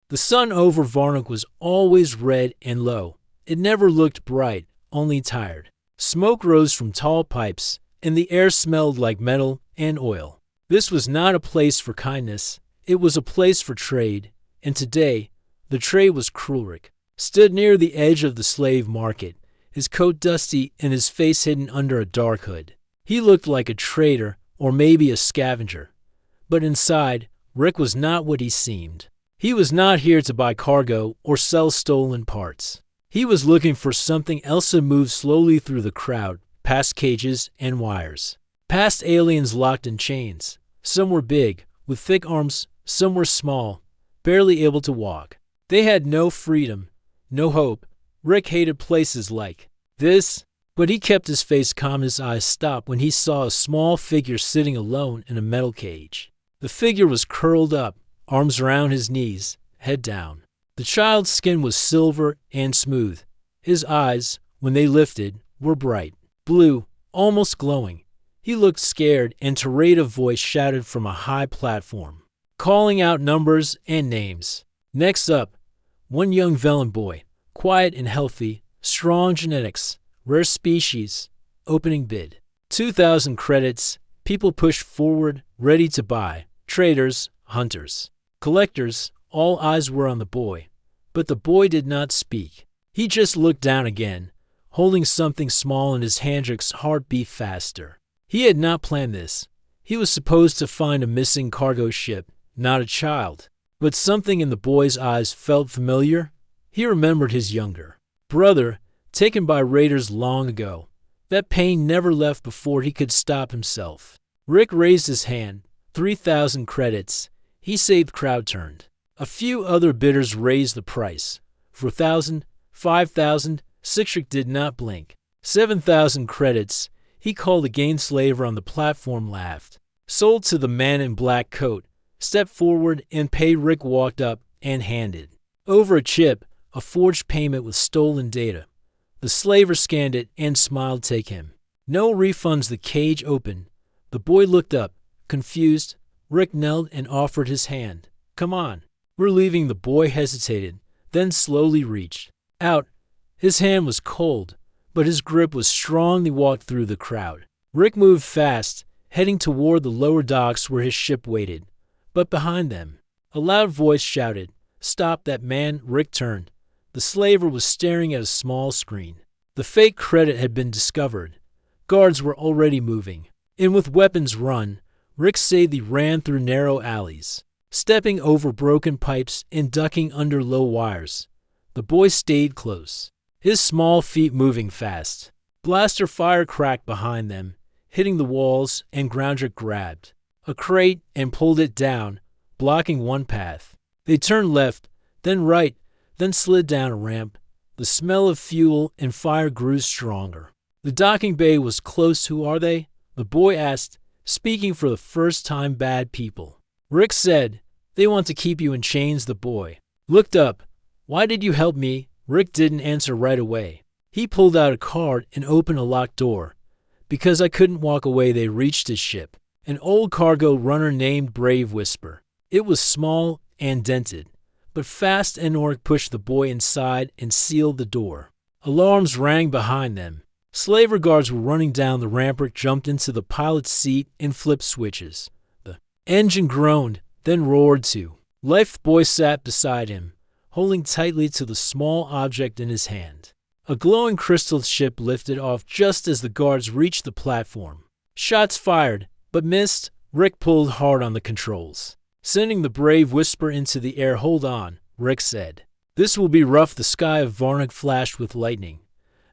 The sun over Varnock was always red and low. It never looked bright, only tired. Smoke rose from tall pipes, and the air smelled like metal and oil. This was not a place for kindness. It was a place for trade, and today, the trade was Krulrik. Stood near the edge of the slave market, his coat dusty and his face hidden under a dark hood. He looked like a trader or maybe a scavenger. But inside, Rick was not what he seemed. He was not here to buy cargo or sell stolen parts. He was looking for something. Elsa moved slowly through the crowd, past cages and wires. Past aliens locked in chains. Some were big, with thick arms, some were small, barely able to walk. They had no freedom, no hope. Rick hated places like this, but he kept his face calm. His eyes stopped when he saw a small figure sitting alone in a metal cage. The figure was curled up, arms around his knees, head down. The child's skin was silver and smooth. His eyes, when they lifted, were bright, blue, almost glowing. He looked scared, and Terada voice shouted from a high platform, calling out numbers and names. Next up, one young Velen boy, quiet and healthy, strong genetics, rare species, opening bid. 2,000 credits. People pushed forward, ready to buy. Traders, hunters, collectors, all eyes were on the boy. But the boy did not speak. He just looked down again, holding something small in his hand. Rick's heart beat faster. He had not planned this. He was supposed to find a missing cargo ship, not a child. But something in the boy's eyes felt familiar. He remembered his younger brother, taken by raiders long ago. That pain never left before he could stop himself. Rick raised his hand. 3,000 credits. He saved. Crowd turned. A few other bidders raised the price. 4,000, 5,000. Rick did not blink. 7,000 credits. He called a gained slaver on the platform, laughed. Sold to the man in black coat. Stepped forward and paid. Rick walked up and handed over a chip, a forged payment with stolen data. The slaver scanned it and smiled. Take him. No refunds. The cage opened. The boy looked up, confused. Rick knelt and offered his hand. Come on. We're leaving. The boy hesitated, then slowly reached out. His hand was cold, but his grip was strong. They walked through the crowd. Rick moved fast, heading toward the lower docks where his ship waited. But behind them, a loud voice shouted, Stop that man. Rick turned. The slaver was staring at a small screen. The fake credit had been discovered. Guards were already moving. And with weapons run, Rick said they ran through narrow alleys, stepping over broken pipes and ducking under low wires. The boy stayed close, his small feet moving fast. Blaster fire cracked behind them, hitting the walls, and Groundrick grabbed a crate and pulled it down, blocking one path. They turned left, then right, then slid down a ramp. The smell of fuel and fire grew stronger. The docking bay was close. Who are they? The boy asked, speaking for the first time. Bad people. Rick said, They want to keep you in chains. The boy looked up. Why did you help me? Rick didn't answer right away. He pulled out a card and opened a locked door. Because I couldn't walk away. They reached his ship. An old cargo runner named Brave Whisper. It was small and dented, but fast. An orc pushed the boy inside and sealed the door. Alarms rang behind them. Slaver guards were running down the ramp. Rick jumped into the pilot's seat and flipped switches. The engine groaned, then roared too. Life. The boy sat beside him, holding tightly to the small object in his hand. A glowing crystal ship lifted off just as the guards reached the platform. Shots fired, but missed. Rick pulled hard on the controls, sending the Brave Whisper into the air. Hold on, Rick said. This will be rough. The sky of Varnock flashed with lightning.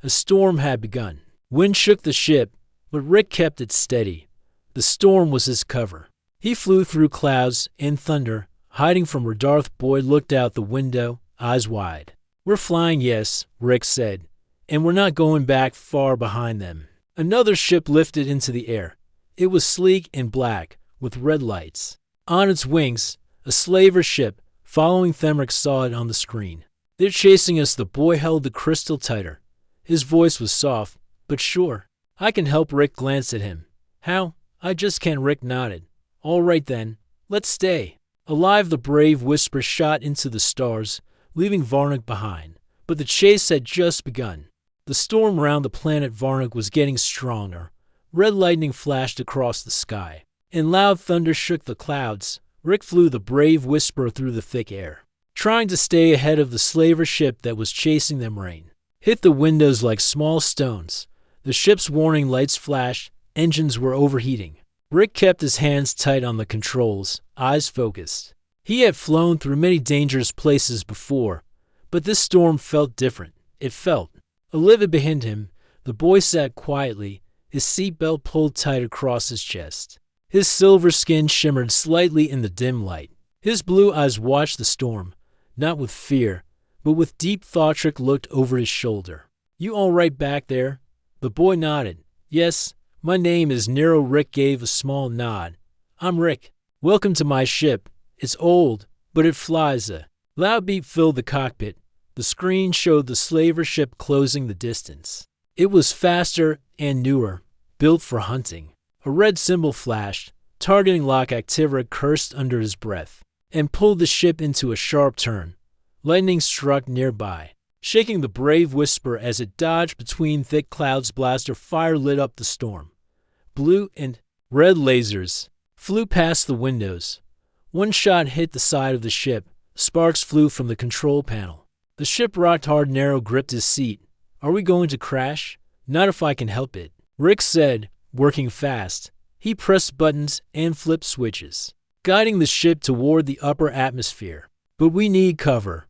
A storm had begun. Wind shook the ship, but Rick kept it steady. The storm was his cover. He flew through clouds and thunder, hiding from radar. The boy looked out the window, eyes wide. We're flying, yes, Rick said, and we're not going back. Far behind them, another ship lifted into the air. It was sleek and black, with red lights. On its wings, a slaver ship, following them. Rick saw it on the screen. They're chasing us. The boy held the crystal tighter. His voice was soft, but sure. I can help. Rick glanced at him. How? I just can't. Rick nodded. All right then, let's stay. Alive, the brave Whisper shot into the stars, leaving Varnock behind. But the chase had just begun. The storm around the planet Varnock was getting stronger. Red lightning flashed across the sky, and loud thunder shook the clouds. Rick flew the brave Whisper through the thick air, trying to stay ahead of the slaver ship that was chasing them. Rain hit the windows like small stones. The ship's warning lights flashed. Engines were overheating. Rick kept his hands tight on the controls, eyes focused. He had flown through many dangerous places before, but this storm felt different. It felt alive. Behind him, the boy sat quietly, his seatbelt pulled tight across his chest. His silver skin shimmered slightly in the dim light. His blue eyes watched the storm, not with fear, but with deep thought. Rick looked over his shoulder. "You all right back there?" The boy nodded. "Yes, my name is Nero." Rick gave a small nod. "I'm Rick. Welcome to my ship. It's old, but it flies." A loud beep filled the cockpit. The screen showed the slaver ship closing the distance. It was faster and newer, built for hunting. A red symbol flashed. Targeting lock active. Rick cursed under his breath and pulled the ship into a sharp turn. Lightning struck nearby, shaking the brave Whisper as it dodged between thick clouds. Blaster fire lit up the storm. Blue and red lasers flew past the windows. One shot hit the side of the ship. Sparks flew from the control panel. The ship rocked hard. Nero gripped his seat. "Are we going to crash?" "Not if I can help it," Rick said, working fast. He pressed buttons and flipped switches, guiding the ship toward the upper atmosphere. "But we need cover.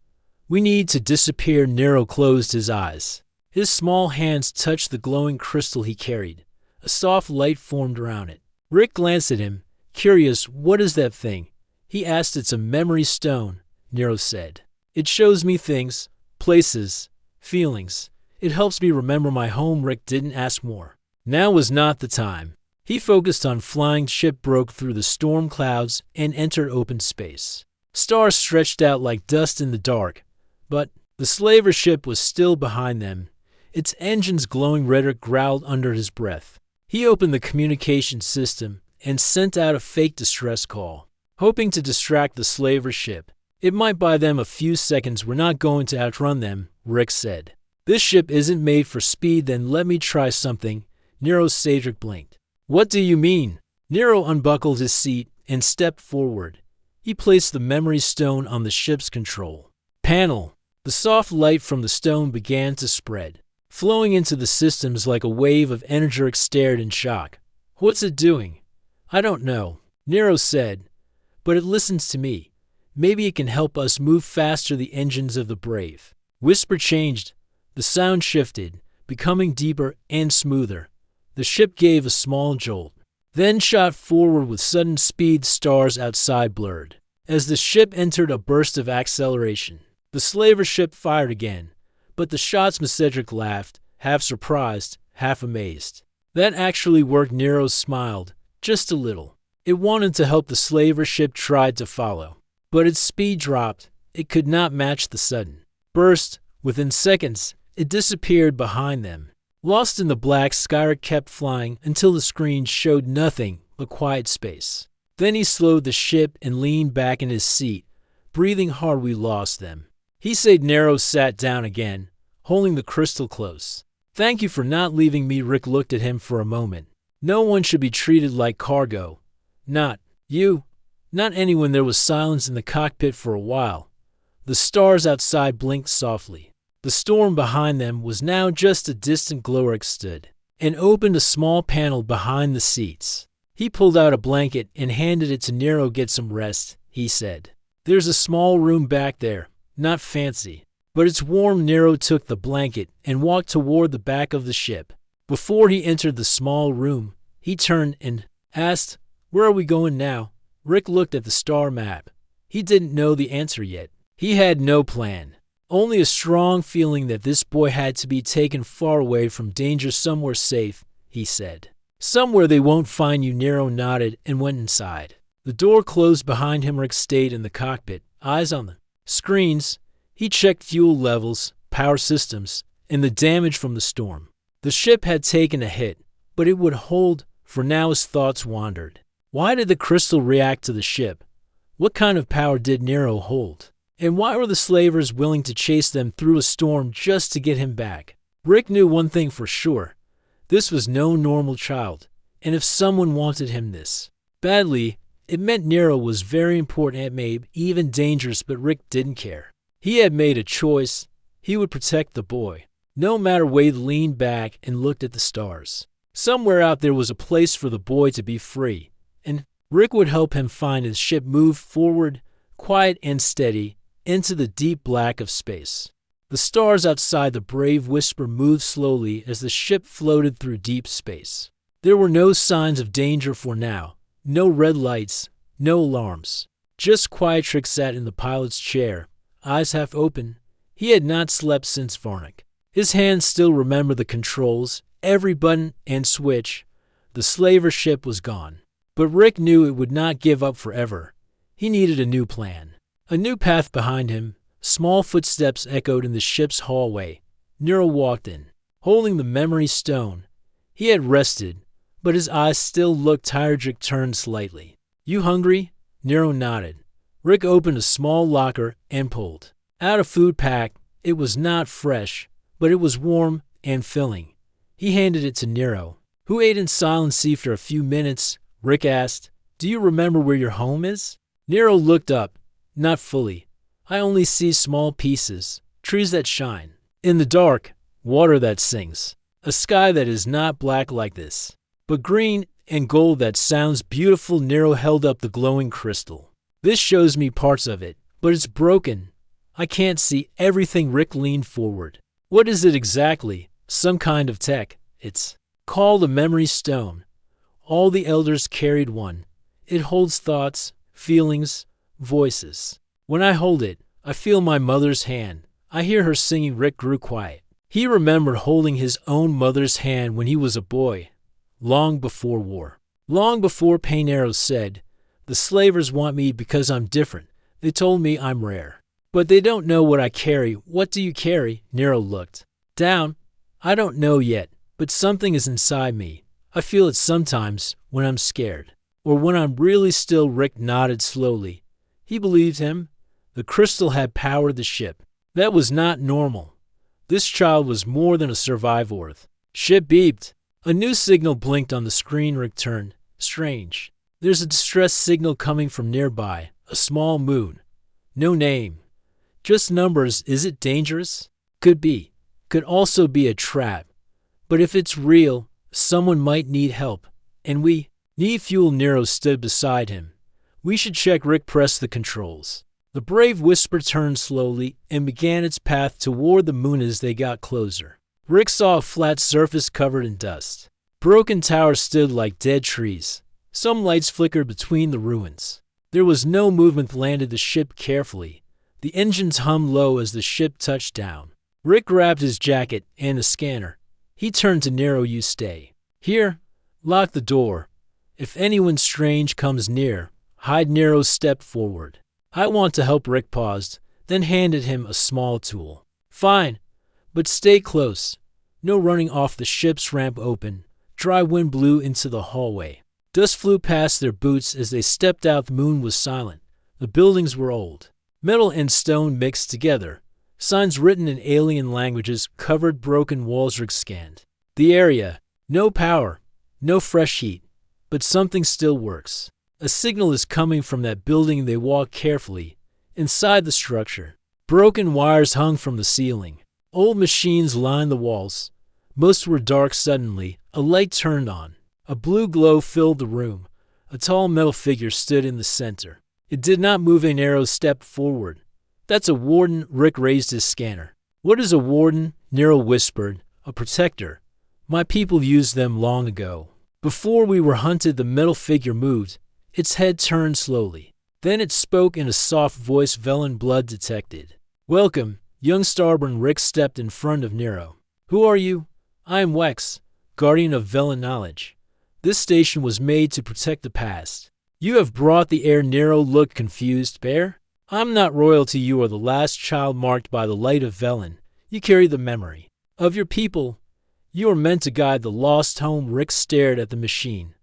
We need to disappear." Nero closed his eyes. His small hands touched the glowing crystal he carried. A soft light formed around it. Rick glanced at him, curious. "What is that thing?" he asked. "It's a memory stone," Nero said. "It shows me things, places, feelings. It helps me remember my home." Rick didn't ask more. Now was not the time. He focused on flying. Ship broke through the storm clouds and entered open space. Stars stretched out like dust in the dark, but the slaver ship was still behind them, its engines glowing red. Rick growled under his breath. He opened the communication system and sent out a fake distress call, hoping to distract the slaver ship. "It might buy them a few seconds. We're not going to outrun them," Rick said. "This ship isn't made for speed." "Then let me try something," Nero said. Rick blinked. "What do you mean?" Nero unbuckled his seat and stepped forward. He placed the memory stone on the ship's control panel. The soft light from the stone began to spread, flowing into the systems like a wave of energy. Rick stared in shock. "What's it doing?" "I don't know," Nero said, "but it listens to me. Maybe it can help us move faster." The engines of the brave Whisper changed. The sound shifted, becoming deeper and smoother. The ship gave a small jolt, then shot forward with sudden speed. Stars outside blurred as the ship entered a burst of acceleration. The slaver ship fired again, but the shots. Cedric laughed, half surprised, half amazed. "That actually worked." Nero smiled, just a little. It wanted to help. The slaver ship tried to follow, but its speed dropped. It could not match the sudden burst. Within seconds, it disappeared behind them. Lost in the black sky, Rick kept flying until the screen showed nothing but quiet space. Then he slowed the ship and leaned back in his seat, breathing hard. "We lost them," he said. Nero sat down again, holding the crystal close. "Thank you for not leaving me." Rick looked at him for a moment. "No one should be treated like cargo. Not you. Not anyone." There was silence in the cockpit for a while. The stars outside blinked softly. The storm behind them was now just a distant glow. Rick stood and opened a small panel behind the seats. He pulled out a blanket and handed it to Nero. "Get some rest," he said. "There's a small room back there. Not fancy, but it's warm." Nero took the blanket and walked toward the back of the ship. Before he entered the small room, he turned and asked, "Where are we going now?" Rick looked at the star map. He didn't know the answer yet. He had no plan. Only a strong feeling that this boy had to be taken far away from danger, somewhere safe, he said. "Somewhere they won't find you." Nero nodded and went inside. The door closed behind him. Rick stayed in the cockpit, eyes on the screens. He checked fuel levels, power systems, and the damage from the storm. The ship had taken a hit, but it would hold. For now his thoughts wandered. Why did the crystal react to the ship? What kind of power did Nero hold? And why were the slavers willing to chase them through a storm just to get him back? Rick knew one thing for sure. This was no normal child, and if someone wanted him this badly, it meant Nero was very important and maybe even dangerous, but Rick didn't care. He had made a choice. He would protect the boy. No matter. Wade leaned back and looked at the stars. Somewhere out there was a place for the boy to be free, and Rick would help him find his ship move forward, quiet and steady, into the deep black of space. The stars outside the Brave Whisper moved slowly as the ship floated through deep space. There were no signs of danger for now. No red lights, no alarms. Just quiet. Rick sat in the pilot's chair, eyes half open. He had not slept since Varnick. His hands still remembered the controls, every button and switch. The slaver ship was gone. But Rick knew it would not give up forever. He needed a new plan. A new path behind him. Small footsteps echoed in the ship's hallway. Nero walked in, holding the memory stone. He had rested, but his eyes still looked tired. Rick turned slightly. "You hungry?" Nero nodded. Rick opened a small locker and pulled out a food pack. It was not fresh, but it was warm and filling. He handed it to Nero, who ate in silence. After a few minutes, Rick asked, "Do you remember where your home is?" Nero looked up. "Not fully. I only see small pieces, trees that shine in the dark, water that sings, a sky that is not black like this, but green and gold that sounds beautiful." Nero held up the glowing crystal. "This shows me parts of it, but it's broken. I can't see everything." Rick leaned forward. "What is it exactly?" "Some kind of tech. It's called a memory stone. All the elders carried one. It holds thoughts, feelings, voices. When I hold it, I feel my mother's hand. I hear her singing." Rick grew quiet. He remembered holding his own mother's hand when he was a boy, long before war, long before pain. Nero said, "The slavers want me because I'm different. They told me I'm rare. But they don't know what I carry." "What do you carry?" Nero looked down. "I don't know yet, but something is inside me. I feel it sometimes when I'm scared, or when I'm really still." Rick nodded slowly. He believed him. The crystal had powered the ship. That was not normal. This child was more than a survivor. Ship beeped. A new signal blinked on the screen. Rick turned. Strange. There's a distress signal coming from nearby. A small moon. No name. Just numbers. Is it dangerous? Could be. Could also be a trap. But if it's real, someone might need help. And we need fuel. Nero stood beside him. "We should check." Rick pressed the controls. The Brave Whisper turned slowly and began its path toward the moon. As they got closer, Rick saw a flat surface covered in dust. Broken towers stood like dead trees. Some lights flickered between the ruins. There was no movement. Landed the ship carefully. The engines hummed low as the ship touched down. Rick grabbed his jacket and a scanner. He turned to Nero. "You stay here. Lock the door. If anyone strange comes near, hide." Nero stepped forward. "I want to help." Rick paused, then handed him a small tool. "Fine, but stay close. No running off." The ship's ramp opened. Dry wind blew into the hallway. Dust flew past their boots as they stepped out. The moon was silent. The buildings were old. Metal and stone mixed together. Signs written in alien languages covered broken walls. Rick scanned the area. No power, no fresh heat, but something still works. A signal is coming from that building. They walked carefully. Inside the structure, broken wires hung from the ceiling. Old machines lined the walls. Most were dark. Suddenly, a light turned on. A blue glow filled the room. A tall metal figure stood in the center. It did not move. An arrow stepped forward. "That's a warden." Rick raised his scanner. "What is a warden?" Nero whispered. "A protector. My people used them long ago. Before we were hunted." The metal figure moved. Its head turned slowly. Then it spoke in a soft voice. Velen blood detected. "Welcome, young Starborn." Rick stepped in front of Nero. "Who are you?" "I am Wex, guardian of Velen knowledge. This station was made to protect the past. You have brought the heir." Nero looked confused. "Bear? I'm not royalty. You are the last child marked by the light of Velen. You carry the memory of your people. You are meant to guide the lost home." Rick stared at the machine.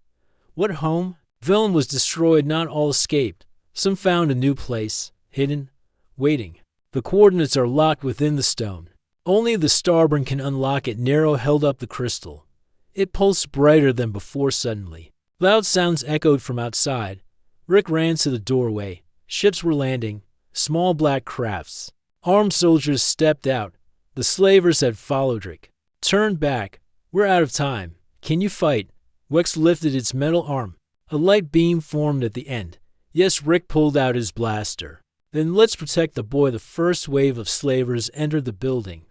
"What home?" "Velen was destroyed. Not all escaped. Some found a new place, hidden, waiting. The coordinates are locked within the stone. Only the starburn can unlock it. Nero held up the crystal. It pulsed brighter than before suddenly. Loud sounds echoed from outside. Rick ran to the doorway. Ships were landing, small black crafts. Armed soldiers stepped out. The slavers had followed Rick. Turn back. We're out of time. Can you fight? Wex lifted its metal arm. A light beam formed at the end. Yes, Rick pulled out his blaster. Then let's protect the boy. The first wave of slavers entered the building.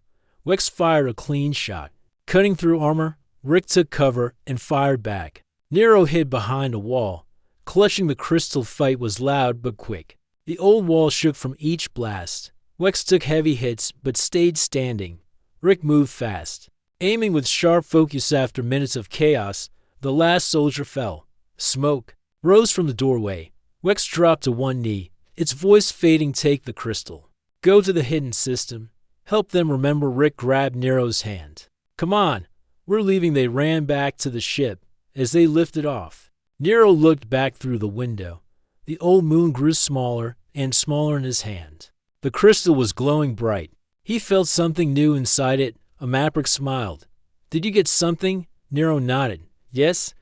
Wex fired a clean shot. Cutting through armor, Rick took cover and fired back. Nero hid behind a wall. Clutching the crystal. Fight was loud but quick. The old wall shook from each blast. Wex took heavy hits but stayed standing. Rick moved fast. Aiming with sharp focus. After minutes of chaos, the last soldier fell. Smoke rose from the doorway. Wex dropped to one knee, its voice fading. Take the crystal. Go to the hidden system. Help them remember. Rick grabbed Nero's hand. Come on, we're leaving. They ran back to the ship. As they lifted off, Nero looked back through the window. The old moon grew smaller and smaller in his hand. The crystal was glowing bright. He felt something new inside it. A Maverick smiled. Did you get something? Nero nodded. Yes,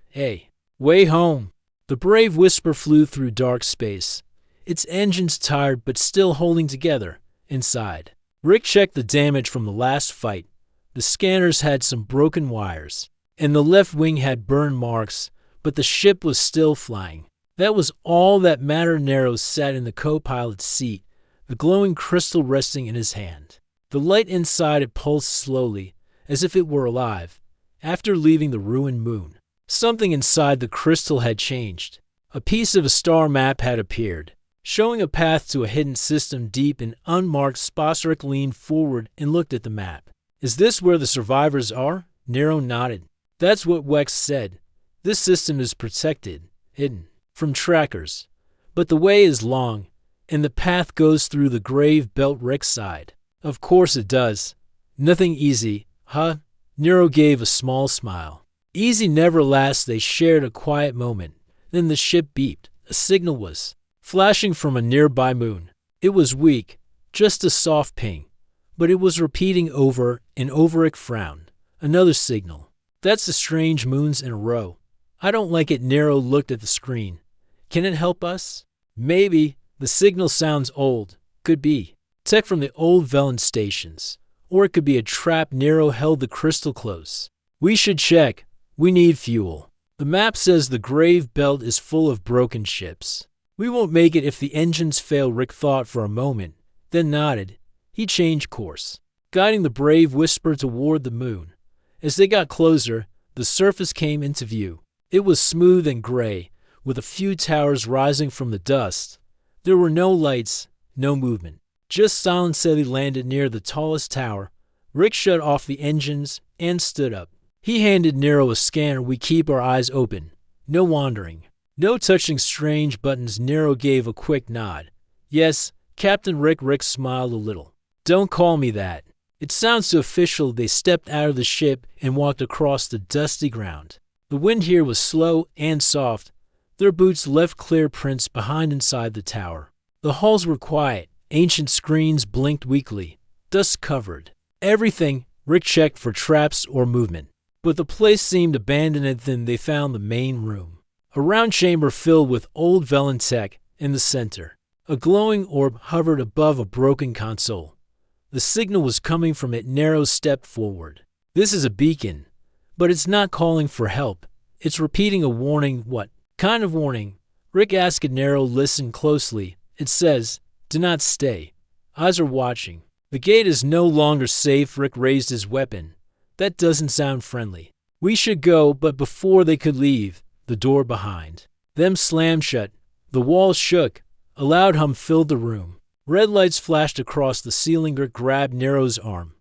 way home. The brave whisper flew through dark space, its engines tired but still holding together. Inside, Rick checked the damage from the last fight. The scanners had some broken wires, and the left wing had burn marks, but the ship was still flying. That was all that mattered. Nero sat in the co-pilot's seat, the glowing crystal resting in his hand. The light inside it pulsed slowly, as if it were alive. After leaving the ruined moon, something inside the crystal had changed. A piece of a star map had appeared, showing a path to a hidden system deep in unmarked spots. Rick leaned forward and looked at the map. Is this where the survivors are? Nero nodded. That's what Wex said. This system is protected, hidden from trackers. But the way is long, and the path goes through the grave belt. Rick sighed. Of course it does. Nothing easy, huh? Nero gave a small smile. Easy never lasts. They shared a quiet moment. Then the ship beeped. A signal was flashing from a nearby moon. It was weak, just a soft ping, but it was repeating over and over. Rick frowned. Another signal. That's the strange moons in a row. I don't like it. Nero looked at the screen. Can it help us? Maybe. The signal sounds old. Could be tech from the old Velen stations. Or it could be a trap. Nero held the crystal close. We should check. We need fuel. The map says the grave belt is full of broken ships. We won't make it if the engines fail. Rick thought for a moment, then nodded. He changed course, guiding the brave whisper toward the moon. As they got closer, the surface came into view. It was smooth and gray, with a few towers rising from the dust. There were no lights, no movement. Just silence. He landed near the tallest tower. Rick shut off the engines and stood up. He handed Nero a scanner. We keep our eyes open. No wandering. No touching strange buttons. Nero gave a quick nod. Yes, Captain Rick. Rick smiled a little. Don't call me that. It sounds too official. They stepped out of the ship and walked across the dusty ground. The wind here was slow and soft. Their boots left clear prints behind inside the tower. The halls were quiet. Ancient screens blinked weakly. Dust covered everything. Rick checked for traps or movement, but the place seemed abandoned. And then they found the main room. A round chamber filled with old Velen tech. In the center, a glowing orb hovered above a broken console. The signal was coming from it. Nero stepped forward. This is a beacon, but it's not calling for help. It's repeating a warning. What kind of warning? Rick asked. Nero listened closely. It says, do not stay. Eyes are watching. The gate is no longer safe. Rick raised his weapon. That doesn't sound friendly. We should go. But before they could leave, the door behind them slammed shut. The walls shook. A loud hum filled the room. Red lights flashed across the ceiling. Rick grabbed Nero's arm.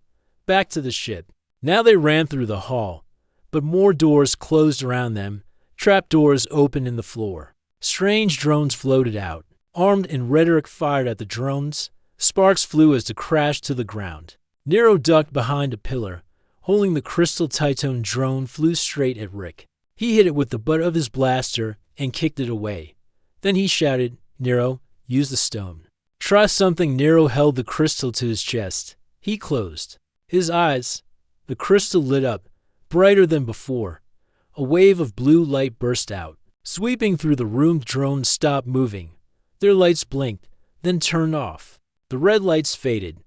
Back to the ship. Now they ran through the hall, but more doors closed around them. Trap doors opened in the floor. Strange drones floated out. Armed and Rhetoric fired at the drones. Sparks flew as they crashed to the ground. Nero ducked behind a pillar. Holding the crystal Titan drone flew straight at Rick. He hit it with the butt of his blaster and kicked it away. Then he shouted, Nero, use the stone. Try something. Nero held the crystal to his chest. He closed his eyes. The crystal lit up, brighter than before. A wave of blue light burst out, sweeping through the room. Drones stopped moving. Their lights blinked, then turned off. The red lights faded.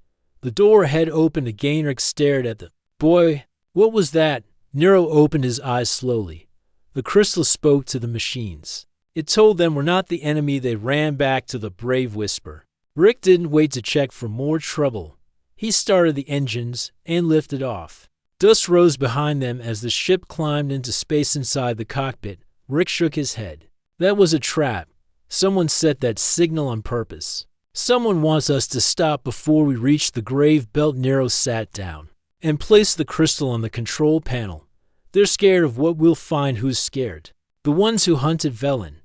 The door ahead opened again. Rick stared at the boy. What was that? Nero opened his eyes slowly. The crystal spoke to the machines. It told them we're not the enemy. They ran back to the brave whisper. Rick didn't wait to check for more trouble. He started the engines and lifted off. Dust rose behind them as the ship climbed into space. Inside the cockpit, Rick shook his head. That was a trap. Someone set that signal on purpose. Someone wants us to stop before we reach the grave belt. Nero sat down and placed the crystal on the control panel. They're scared of what we'll find. Who's scared? The ones who hunted Velen.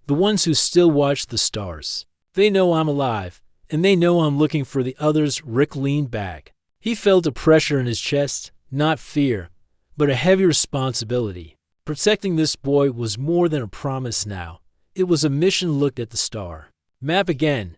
The ones who still watch the stars. They know I'm alive, and they know I'm looking for the others. Rick leaned back. He felt a pressure in his chest, not fear, but a heavy responsibility. Protecting this boy was more than a promise now. It was a mission. Looked at the star map again.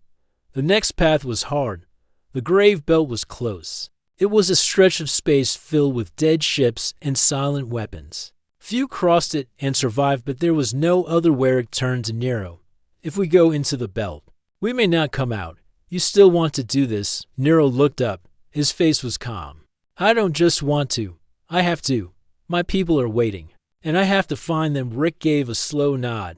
The next path was hard. The grave belt was close. It was a stretch of space filled with dead ships and silent weapons. Few crossed it and survived, but there was no other way. Rick turned to Nero. If we go into the belt, we may not come out. You still want to do this? Nero looked up. His face was calm. I don't just want to. I have to. My people are waiting, and I have to find them. Rick gave a slow nod.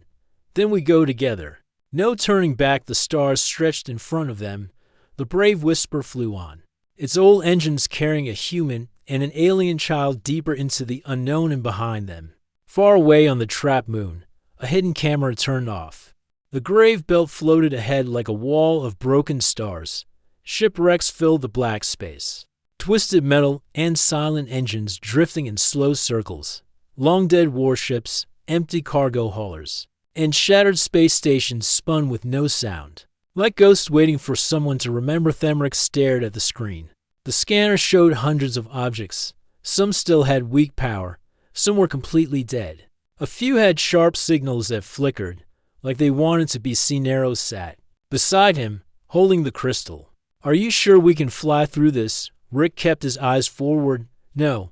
Then we go together. No turning back. The stars stretched in front of them. The brave whisper flew on, its old engines carrying a human and an alien child deeper into the unknown. And behind them, far away on the trap moon, a hidden camera turned off. The grave belt floated ahead like a wall of broken stars. Shipwrecks filled the black space. Twisted metal and silent engines drifting in slow circles. Long dead warships, empty cargo haulers, and shattered space stations spun with no sound. Like ghosts waiting for someone to remember them. Rick stared at the screen. The scanner showed hundreds of objects. Some still had weak power. Some were completely dead. A few had sharp signals that flickered, like they wanted to be seen. Nero sat beside him, holding the crystal. Are you sure we can fly through this? Rick kept his eyes forward. No,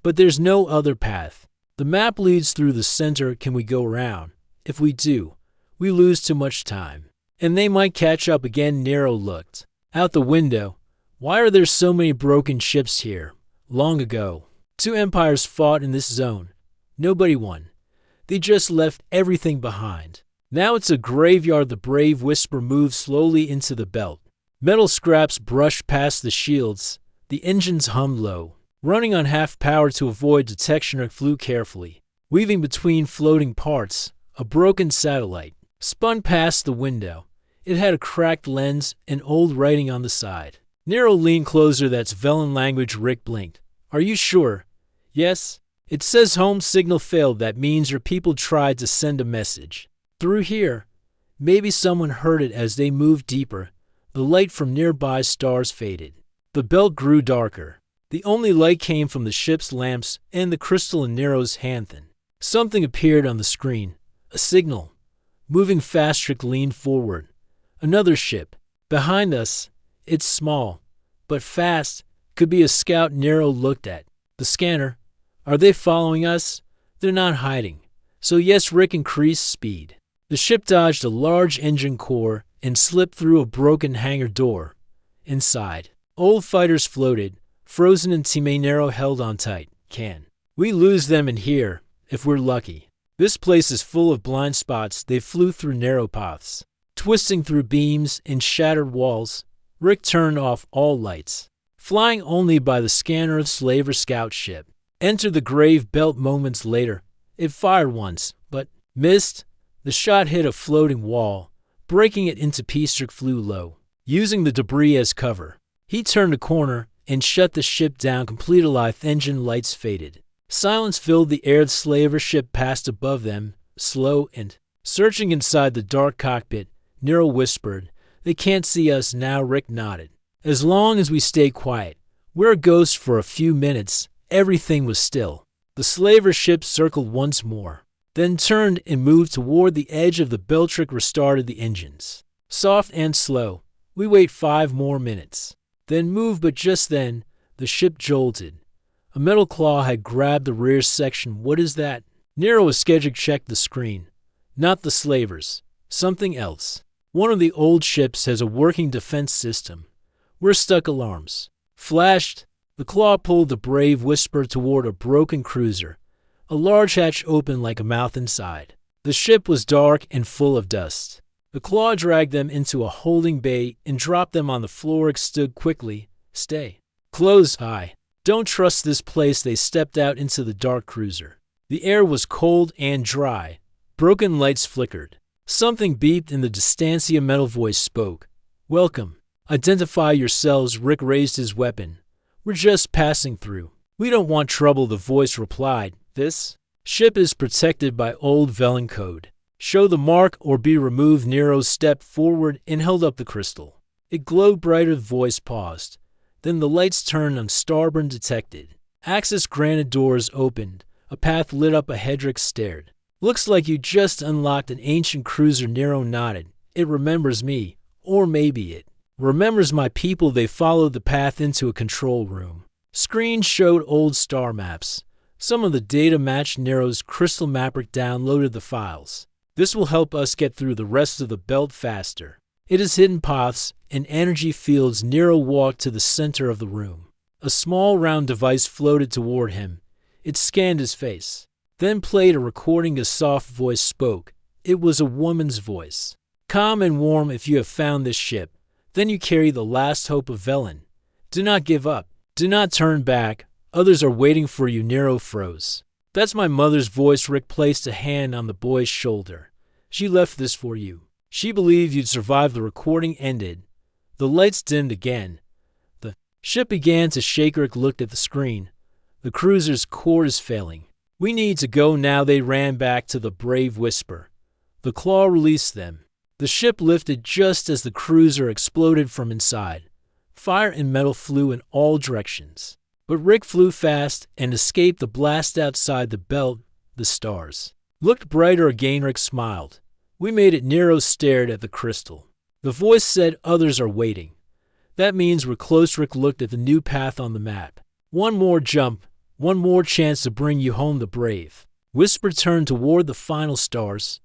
but there's no other path. The map leads through the center. Can we go around? If we do, we lose too much time, and they might catch up again. Nero looked out the window. Why are there so many broken ships here? Long ago, 2 empires fought in this zone. Nobody won. They just left everything behind. Now it's a graveyard. The brave whisper moved slowly into the belt. Metal scraps brushed past the shields. The engines hummed low, running on half power to avoid detection. Rick flew carefully, weaving between floating parts. A broken satellite spun past the window. It had a cracked lens and old writing on the side. Nero leaned closer. That's Velen language. Rick blinked. Are you sure? Yes. It says home signal failed. That means your people tried to send a message through here. Maybe someone heard it. As they moved deeper, the light from nearby stars faded. The belt grew darker. The only light came from the ship's lamps and the crystal in Nero's hand. Then something appeared on the screen. A signal. Moving fast. Rick leaned forward. Another ship. Behind us. It's small, but fast. Could be a scout. Nero looked at the scanner. Are they following us? They're not hiding. So yes. Rick increased speed. The ship dodged a large engine core and slipped through a broken hangar door. Inside, old fighters floated, frozen in time. Nero held on tight. Can we lose them in here? If we're lucky. This place is full of blind spots. They flew through narrow paths, twisting through beams and shattered walls. Rick turned off all lights. Flying only by the scanner of Slaver scout ship. Entered the grave belt moments later. It fired once, but missed. The shot hit a floating wall, breaking it into pieces. Rick flew low, using the debris as cover. He turned a corner and shut the ship down. Complete alive. Engine lights faded. Silence filled the air. The slaver ship passed above them, slow and searching inside the dark cockpit. Nero whispered, "They can't see us now." Rick nodded. "As long as we stay quiet. We're a ghost." For a few minutes, everything was still. The slaver ship circled once more, then turned and moved toward the edge of the belt. Rick restarted the engines. Soft and slow. We wait 5 more minutes. Then move, but just then, the ship jolted. A metal claw had grabbed the rear section. What is that? Nero and Skedrick checked the screen. Not the slavers. Something else. One of the old ships has a working defense system. We're stuck. Alarms flashed. The claw pulled the Brave Whisper toward a broken cruiser. A large hatch opened like a mouth inside. The ship was dark and full of dust. The claw dragged them into a holding bay and dropped them on the floor. Rick stood quickly. Stay. Close high. Don't trust this place. They stepped out into the dark cruiser. The air was cold and dry. Broken lights flickered. Something beeped and the Distancia metal voice spoke. Welcome. Identify yourselves. Rick raised his weapon. We're just passing through. We don't want trouble, the voice replied. This ship is protected by old Velen code. Show the mark or be removed. Nero stepped forward and held up the crystal. It glowed brighter. The voice paused. Then the lights turned on. Starboard detected. Access granted. Doors opened. A path lit up ahead. Rick stared. Looks like you just unlocked an ancient cruiser. Nero nodded. It remembers me. Or maybe it remembers my people. They followed the path into a control room. Screens showed old star maps. Some of the data matched Nero's crystal map. Rick downloaded the files. This will help us get through the rest of the belt faster. It has hidden paths and energy fields. Nero walked to the center of the room. A small round device floated toward him. It scanned his face, then played a recording. A soft voice spoke. It was a woman's voice. Calm and warm. If you have found this ship, then you carry the last hope of Velen. Do not give up. Do not turn back. Others are waiting for you. Nero froze. That's my mother's voice. Rick placed a hand on the boy's shoulder. She left this for you. She believed you'd survive. The recording ended. The lights dimmed again. The ship began to shake. Rick looked at the screen. The cruiser's core is failing. We need to go now. They ran back to the Brave Whisper. The claw released them. The ship lifted just as the cruiser exploded from inside. Fire and metal flew in all directions. But Rick flew fast and escaped the blast outside the belt. The stars looked brighter again. Rick smiled. We made it. Nero stared at the crystal. The voice said, others are waiting. That means we're close. Rick looked at the new path on the map. One more jump, one more chance to bring you home. The Brave Whisper turned toward the final stars.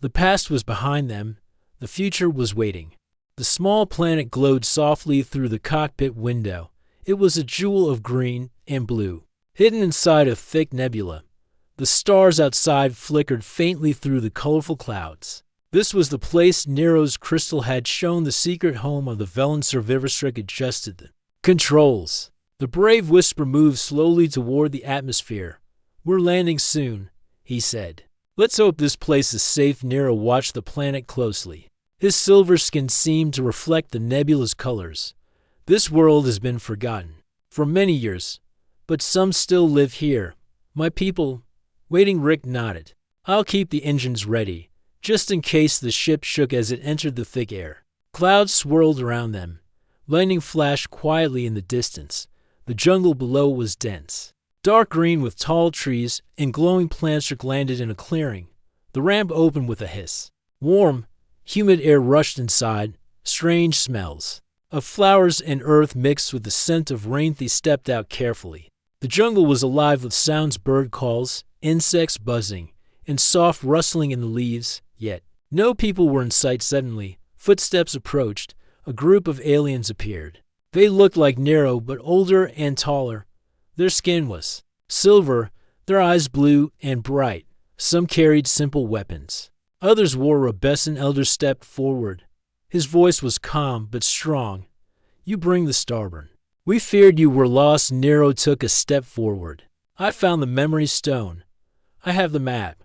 The past was behind them. The future was waiting. The small planet glowed softly through the cockpit window. It was a jewel of green and blue, hidden inside a thick nebula. The stars outside flickered faintly through the colorful clouds. This was the place Nero's crystal had shown, the secret home of the Velen survivors. Rick adjusted the controls. The Brave Whisper moved slowly toward the atmosphere. We're landing soon, he said. Let's hope this place is safe. Nero watched the planet closely. His silver skin seemed to reflect the nebula's colors. This world has been forgotten for many years, but some still live here. My people, waiting. Rick nodded. I'll keep the engines ready, just in case. The ship shook as it entered the thick air. Clouds swirled around them. Lightning flashed quietly in the distance. The jungle below was dense, dark green with tall trees and glowing plants. Rick landed in a clearing. The ramp opened with a hiss. Warm, humid air rushed inside. Strange smells of flowers and earth mixed with the scent of rain. They stepped out carefully. The jungle was alive with sounds, bird calls, insects buzzing, and soft rustling in the leaves, yet no people were in sight. Suddenly, footsteps approached. A group of aliens appeared. They looked like Nero, but older and taller. Their skin was silver, their eyes blue and bright. Some carried simple weapons. Others wore robes. An elder stepped forward. His voice was calm but strong. You bring the starboard. We feared you were lost. Nero took a step forward. I found the memory stone. I have the map.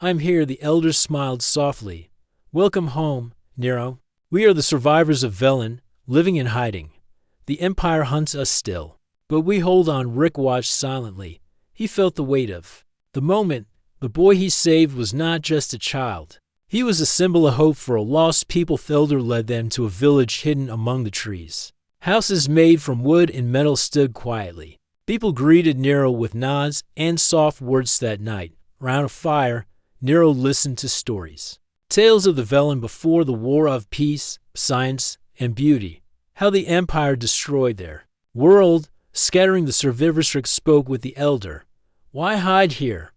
I'm here. The elder smiled softly. Welcome home, Nero. We are the survivors of Velen, living in hiding. The Empire hunts us still, but we hold on. Rick watched silently. He felt the weight of the moment. The boy he saved was not just a child. He was a symbol of hope for a lost people. The elder led them to a village hidden among the trees. Houses made from wood and metal stood quietly. People greeted Nero with nods and soft words. That night, around a fire, Nero listened to stories. Tales of the Velen before the War of Peace, Science, and Beauty. How the Empire destroyed their world. Scattering the survivors, spoke with the elder. Why hide here?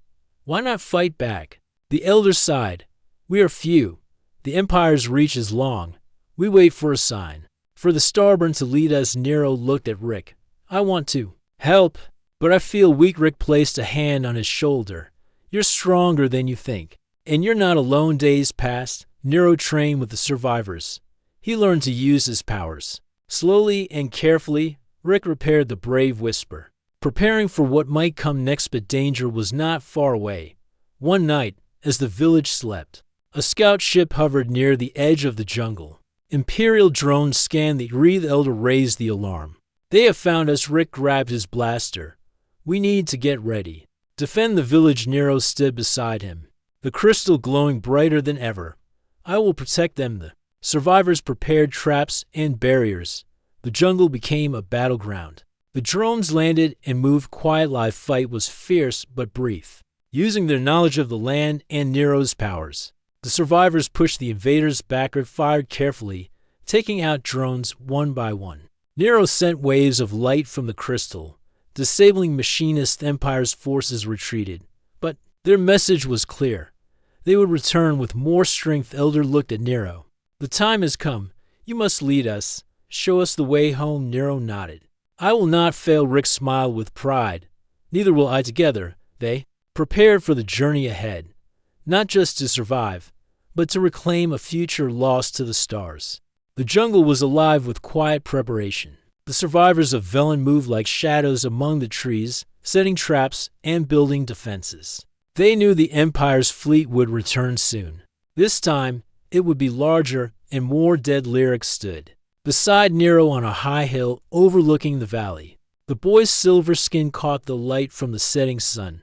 Why not fight back? The elder sighed. We are few. The Empire's reach is long. We wait for a sign. For the Starborn to lead us. Nero looked at Rick. I want to help, but I feel weak. Rick placed a hand on his shoulder. You're stronger than you think. And you're not alone. Days passed. Nero trained with the survivors. He learned to use his powers. Slowly and carefully, Rick repaired the Brave Whisper, preparing for what might come next. But danger was not far away. One night, as the village slept, a scout ship hovered near the edge of the jungle. Imperial drones scanned the area. The elder raised the alarm. They have found us. Rick grabbed his blaster. We need to get ready. Defend the village. Nero stood beside him, the crystal glowing brighter than ever. I will protect them. The survivors prepared traps and barriers. The jungle became a battleground. The drones landed and moved quietly. Live fight was fierce but brief. Using their knowledge of the land and Nero's powers, the survivors pushed the invaders back or fired carefully, taking out drones one by one. Nero sent waves of light from the crystal, disabling machinists. The Empire's forces retreated, but their message was clear. They would return with more strength. Elder looked at Nero. The time has come. You must lead us. Show us the way home. Nero nodded. I will not fail. Rick smiled with pride. Neither will I. Together, they prepared for the journey ahead, not just to survive, but to reclaim a future lost to the stars. The jungle was alive with quiet preparation. The survivors of Velen moved like shadows among the trees, setting traps and building defenses. They knew the Empire's fleet would return soon. This time, it would be larger and more deadly. Lyric stood beside Nero on a high hill overlooking the valley. The boy's silver skin caught the light from the setting sun.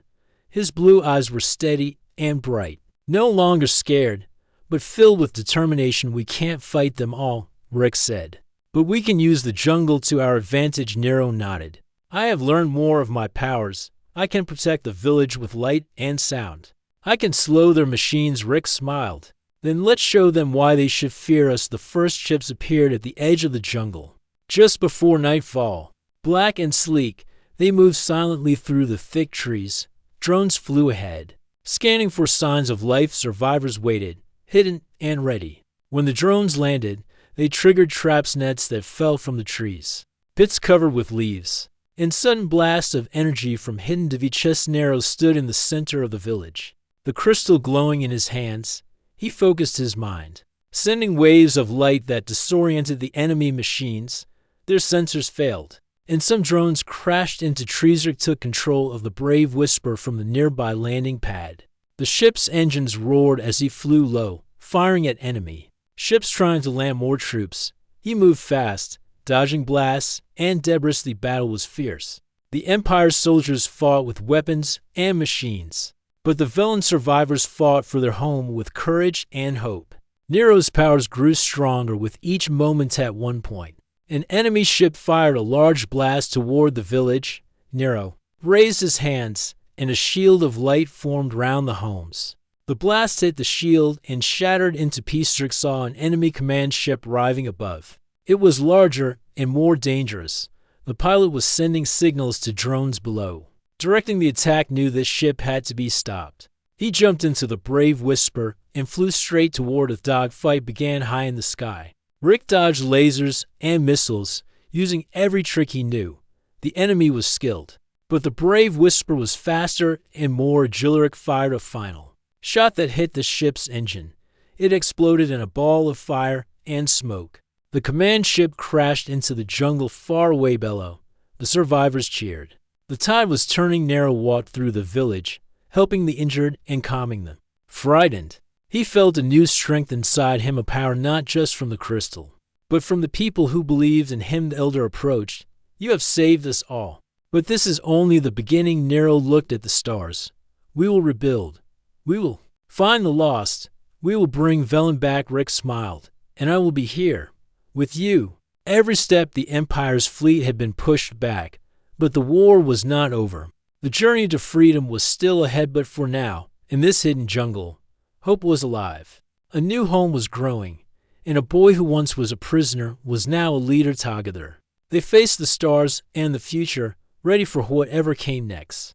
His blue eyes were steady and bright, no longer scared, but filled with determination. We can't fight them all, Rick said, but we can use the jungle to our advantage. Nero nodded. I have learned more of my powers. I can protect the village with light and sound. I can slow their machines. Rick smiled. Then let's show them why they should fear us. The first ships appeared at the edge of the jungle. Just before nightfall, black and sleek, they moved silently through the thick trees. Drones flew ahead, scanning for signs of life. Survivors waited, hidden and ready. When the drones landed, they triggered traps. Nets that fell from the trees, pits covered with leaves, and sudden blasts of energy from hidden devices. Nero stood in the center of the village, the crystal glowing in his hands. He focused his mind, sending waves of light that disoriented the enemy machines. Their sensors failed, and some drones crashed into trees. Rick took control of the Brave Whisper from the nearby landing pad. The ship's engines roared as he flew low, firing at enemy ships trying to land more troops. He moved fast, dodging blasts and debris. The battle was fierce. The Empire's soldiers fought with weapons and machines, but the Velen survivors fought for their home with courage and hope. Nero's powers grew stronger with each moment. At one point, an enemy ship fired a large blast toward the village. Nero raised his hands, and a shield of light formed round the homes. The blast hit the shield and shattered into pieces. Rick saw an enemy command ship arriving above. It was larger and more dangerous. The pilot was sending signals to drones below, directing the attack. Knew this ship had to be stopped. He jumped into the Brave Whisper and flew straight toward it. The dogfight began high in the sky. Rick dodged lasers and missiles, using every trick he knew. The enemy was skilled, but the Brave Whisper was faster and more agile. Rick fired a final shot that hit the ship's engine. It exploded in a ball of fire and smoke. The command ship crashed into the jungle far away below. The survivors cheered. The tide was turning. Nero walked through the village, helping the injured and calming them. Frightened, he felt a new strength inside him, a power not just from the crystal, but from the people who believed in him. The elder approached. You have saved us all, but this is only the beginning. Nero looked at the stars. We will rebuild. We will find the lost. We will bring Velen back. Rick smiled. And I will be here, with you. Every step the Empire's fleet had been pushed back, but the war was not over. The journey to freedom was still ahead, but for now, in this hidden jungle, hope was alive. A new home was growing, and a boy who once was a prisoner was now a leader together. They faced the stars and the future, ready for whatever came next.